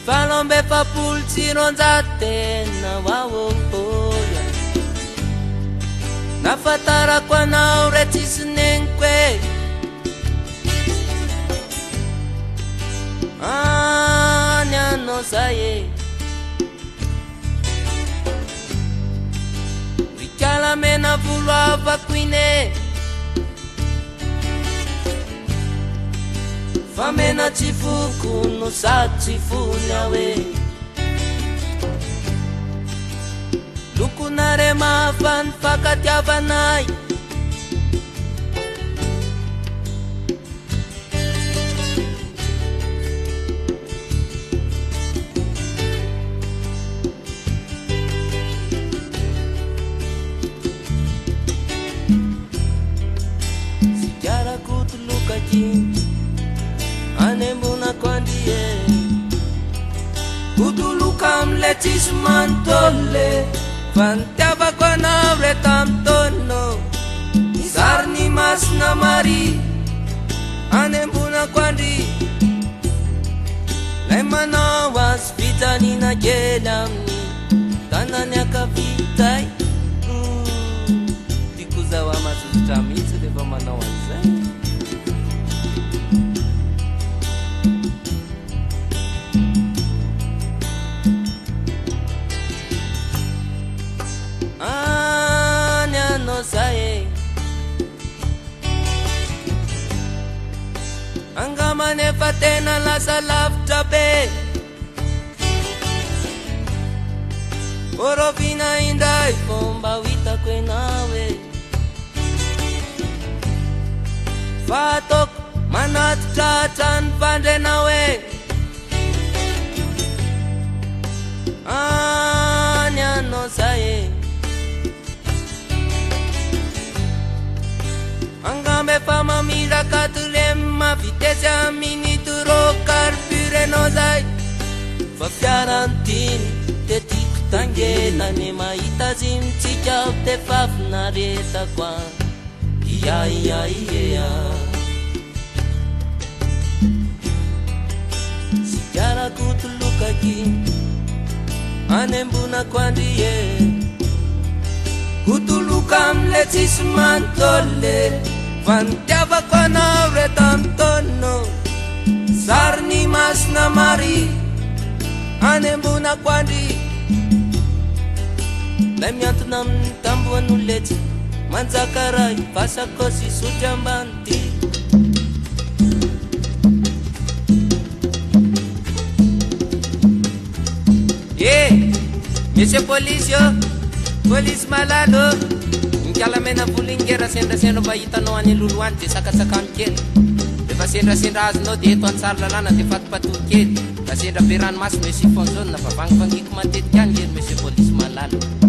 Falombe papul tsironjatena wawoya nafatara kwanao re tsisy nenkwe any anao zay e rikala mena volo avako ine fa mena tsy foko no sady tsy fony aho e lokonare mafany fakatiavanay sikiarako tolokaky anembonako andrie kutuluka amle tsisy manontolo fa nitiavako anao re tamitono izary ny masina mary anembonako andry lay manao azy fijanina kely amin'ny tanany akavitay tiko zaho amazozotra mihitsy rehefa manao an'izay zay angamany efa tena lasa lavitra be orovina indray fomba hitako enao e fa ataoko manatitratra ny vandrenao e any anao zay e angambe fa mamiraka turem mavitesy amin'ity ro carburenao zay fa fiarantiny de tiako tangelany mahita azy mitsika de fafinaretako iaiaiea sikiarako tolokaky anembonako andrie kutuluka amle tsisy manontolo fa nitiavako anao re tamitono zary ny masina mary anembonako andry lay miantona amin'ny tambohan'oletsy manjaka ray vasakosy sotry ambany ty monsieur police yo police malalo nikala mena volingera sendrasendra mba hitanao any lolo any de sakasakamy kely rehefa sendrasendra azonao de eto antsary lalàna de fatopatohy kely da sendra be ranomasy monsieur fonzone na fa vangivangiko matetika any kely monsieur police malalo